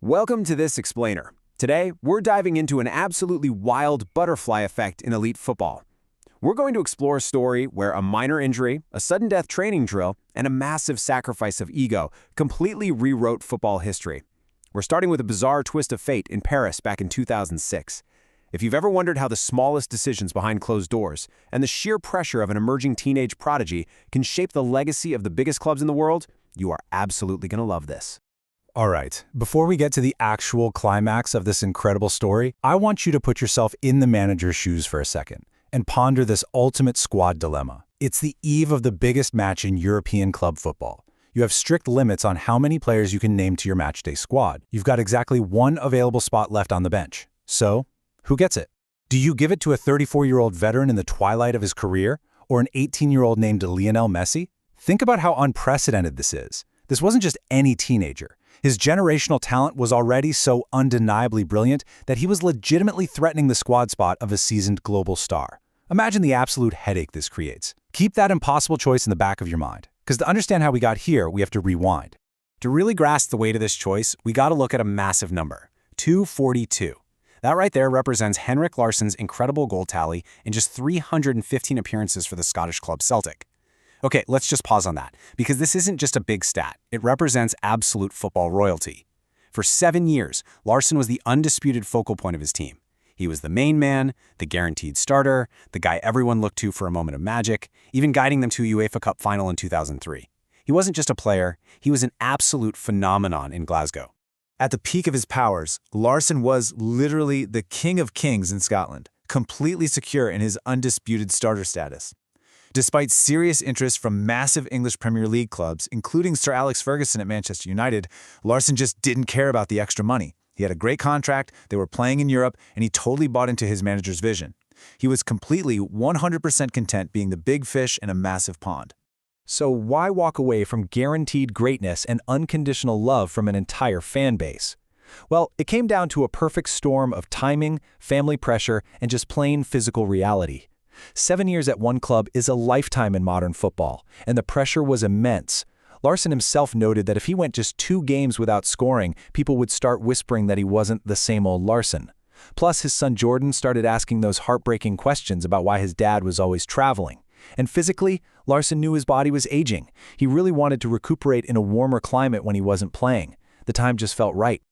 Welcome to this explainer. Today, we're diving into an absolutely wild butterfly effect in elite football. We're going to explore a story where a minor injury, a sudden death training drill, and a massive sacrifice of ego completely rewrote football history. We're starting with a bizarre twist of fate in Paris back in 2006. If you've ever wondered how the smallest decisions behind closed doors and the sheer pressure of an emerging teenage prodigy can shape the legacy of the biggest clubs in the world, you are absolutely going to love this. All right, before we get to the actual climax of this incredible story, I want you to put yourself in the manager's shoes for a second and ponder this ultimate squad dilemma. It's the eve of the biggest match in European club football. You have strict limits on how many players you can name to your matchday squad. You've got exactly one available spot left on the bench. So, who gets it? Do you give it to a 34-year-old veteran in the twilight of his career, or an 18-year-old named Lionel Messi? Think about how unprecedented this is. This wasn't just any teenager. His generational talent was already so undeniably brilliant that he was legitimately threatening the squad spot of a seasoned global star. Imagine the absolute headache this creates. Keep that impossible choice in the back of your mind, because to understand how we got here, we have to rewind. To really grasp the weight of this choice, we got to look at a massive number, 242. That right there represents Henrik Larsson's incredible goal tally in just 315 appearances for the Scottish club Celtic. Okay, let's just pause on that, because this isn't just a big stat. It represents absolute football royalty. For 7 years, Larsson was the undisputed focal point of his team. He was the main man, the guaranteed starter, the guy everyone looked to for a moment of magic, even guiding them to a UEFA Cup final in 2003. He wasn't just a player, he was an absolute phenomenon in Glasgow. At the peak of his powers, Larsson was literally the king of kings in Scotland, completely secure in his undisputed starter status. Despite serious interest from massive English Premier League clubs, including Sir Alex Ferguson at Manchester United, Larsson just didn't care about the extra money. He had a great contract, they were playing in Europe, and he totally bought into his manager's vision. He was completely 100% content being the big fish in a massive pond. So why walk away from guaranteed greatness and unconditional love from an entire fan base? Well, it came down to a perfect storm of timing, family pressure, and just plain physical reality. 7 years at one club is a lifetime in modern football, and the pressure was immense. Larsson himself noted that if he went just 2 games without scoring, people would start whispering that he wasn't the same old Larsson. Plus, his son Jordan started asking those heartbreaking questions about why his dad was always traveling. And physically, Larsson knew his body was aging. He really wanted to recuperate in a warmer climate when he wasn't playing. The time just felt right.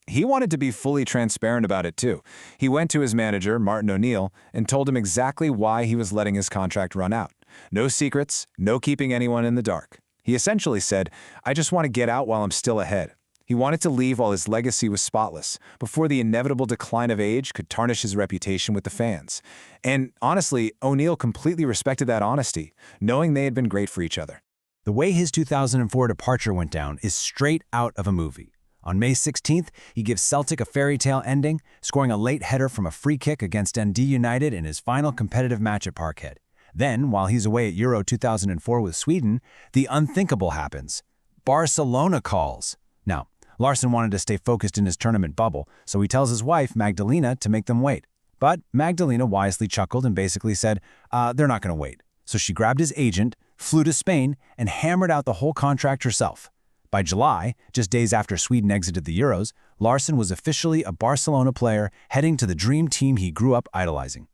He wanted to be fully transparent about it too. He went to his manager, Martin O'Neill, and told him exactly why he was letting his contract run out. No secrets, no keeping anyone in the dark. He essentially said, "I just want to get out while I'm still ahead." He wanted to leave while his legacy was spotless, before the inevitable decline of age could tarnish his reputation with the fans. And honestly, O'Neill completely respected that honesty, knowing they had been great for each other. The way his 2004 departure went down is straight out of a movie. On May 16th, he gives Celtic a fairy tale ending, scoring a late header from a free kick against Dundee United in his final competitive match at Parkhead. Then, while he's away at Euro 2004 with Sweden, the unthinkable happens. Barcelona calls. Now, Larsson wanted to stay focused in his tournament bubble, so he tells his wife, Magdalena, to make them wait. But Magdalena wisely chuckled and basically said, they're not going to wait. So she grabbed his agent, flew to Spain, and hammered out the whole contract herself. By July, just days after Sweden exited the Euros, Larsson was officially a Barcelona player heading to the dream team he grew up idolizing.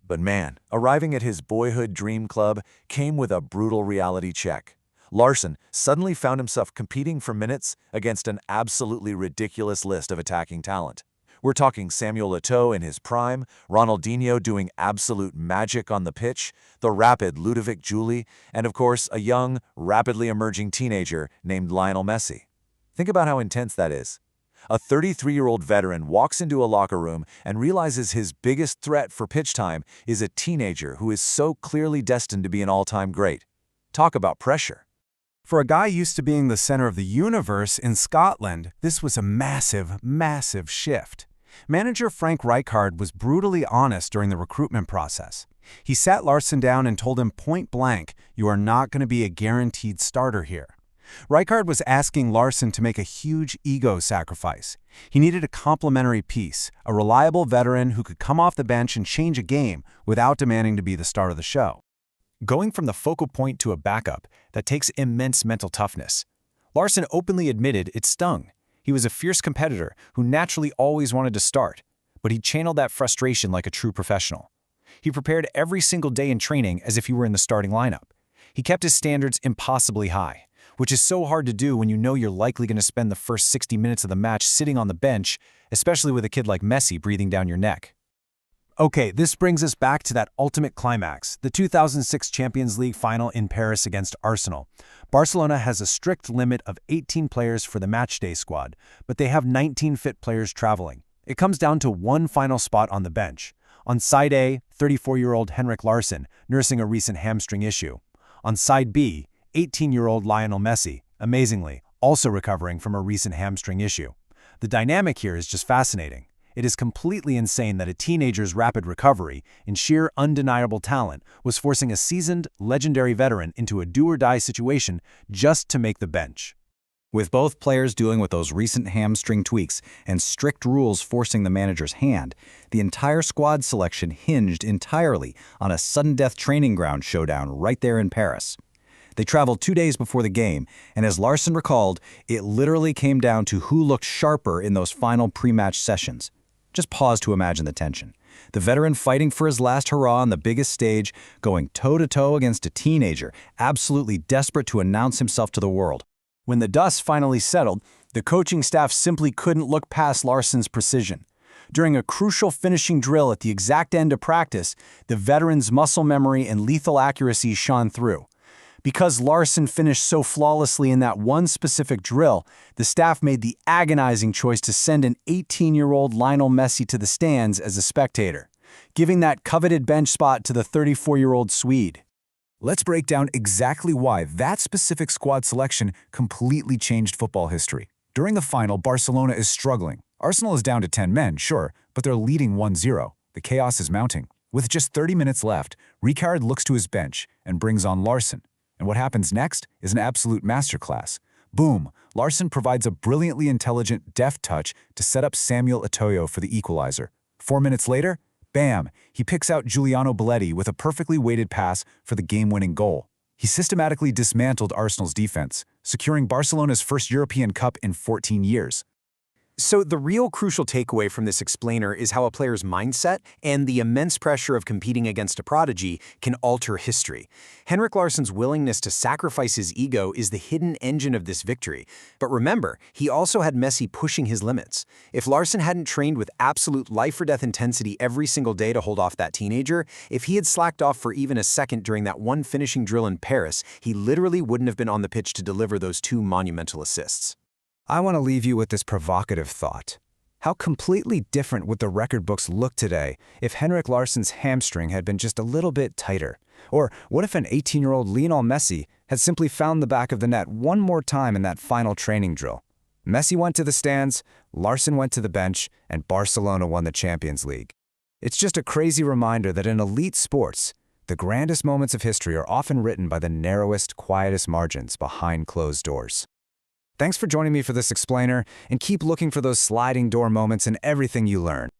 But man, arriving at his boyhood dream club came with a brutal reality check. Larsson suddenly found himself competing for minutes against an absolutely ridiculous list of attacking talent. We're talking Samuel Eto'o in his prime, Ronaldinho doing absolute magic on the pitch, the rapid Ludovic Giuli, and of course a young, rapidly emerging teenager named Lionel Messi. Think about how intense that is. A 33-year-old veteran walks into a locker room and realizes his biggest threat for pitch time is a teenager who is so clearly destined to be an all-time great. Talk about pressure. For a guy used to being the center of the universe in Scotland, this was a massive, massive shift. Manager Frank Rijkaard was brutally honest during the recruitment process. He sat Larsson down and told him point blank, "You are not going to be a guaranteed starter here." Rijkaard was asking Larsson to make a huge ego sacrifice. He needed a complementary piece, a reliable veteran who could come off the bench and change a game without demanding to be the star of the show. Going from the focal point to a backup, that takes immense mental toughness. Larsson openly admitted it stung. He He was a fierce competitor who naturally always wanted to start, but he channeled that frustration like a true professional. He prepared every single day in training as if he were in the starting lineup. He kept his standards impossibly high, which is so hard to do when you know you're likely going to spend the first 60 minutes of the match sitting on the bench, especially with a kid like Messi breathing down your neck. Okay, this brings us back to that ultimate climax, the 2006 Champions League final in Paris against Arsenal. Barcelona has a strict limit of 18 players for the matchday squad, but they have 19 fit players traveling. It comes down to one final spot on the bench. On side A, 34-year-old Henrik Larsson, nursing a recent hamstring issue. On side B, 18-year-old Lionel Messi, amazingly, also recovering from a recent hamstring issue. The dynamic here is just fascinating. It is completely insane that a teenager's rapid recovery and sheer undeniable talent was forcing a seasoned, legendary veteran into a do-or-die situation just to make the bench. With both players dealing with those recent hamstring tweaks and strict rules forcing the manager's hand, the entire squad selection hinged entirely on a sudden-death training ground showdown right there in Paris. They traveled 2 days before the game, and as Larsson recalled, it literally came down to who looked sharper in those final pre-match sessions. Just pause to imagine the tension. The veteran fighting for his last hurrah on the biggest stage, going toe-to-toe against a teenager, absolutely desperate to announce himself to the world. When the dust finally settled, the coaching staff simply couldn't look past Larsson's precision. During a crucial finishing drill at the exact end of practice, the veteran's muscle memory and lethal accuracy shone through. Because Larsson finished so flawlessly in that one specific drill, the staff made the agonizing choice to send an 18-year-old Lionel Messi to the stands as a spectator, giving that coveted bench spot to the 34-year-old Swede. Let's break down exactly why that specific squad selection completely changed football history. During the final, Barcelona is struggling. Arsenal is down to 10 men, sure, but they're leading 1-0. The chaos is mounting. With just 30 minutes left, Rijkaard looks to his bench and brings on Larsson. And what happens next is an absolute masterclass. Boom! Larsson provides a brilliantly intelligent, deft touch to set up Samuel Eto'o for the equalizer. 4 minutes later, bam! He picks out Giuliano Belletti with a perfectly weighted pass for the game-winning goal. He systematically dismantled Arsenal's defense, securing Barcelona's first European Cup in 14 years. So the real crucial takeaway from this explainer is how a player's mindset and the immense pressure of competing against a prodigy can alter history. Henrik Larsson's willingness to sacrifice his ego is the hidden engine of this victory. But remember, he also had Messi pushing his limits. If Larsson hadn't trained with absolute life-or-death intensity every single day to hold off that teenager, if he had slacked off for even a second during that one finishing drill in Paris, he literally wouldn't have been on the pitch to deliver those two monumental assists. I want to leave you with this provocative thought. How completely different would the record books look today if Henrik Larsson's hamstring had been just a little bit tighter? Or what if an 18-year-old Lionel Messi had simply found the back of the net one more time in that final training drill? Messi went to the stands, Larsson went to the bench, and Barcelona won the Champions League. It's just a crazy reminder that in elite sports, the grandest moments of history are often written by the narrowest, quietest margins behind closed doors. Thanks for joining me for this explainer, and keep looking for those sliding door moments in everything you learn.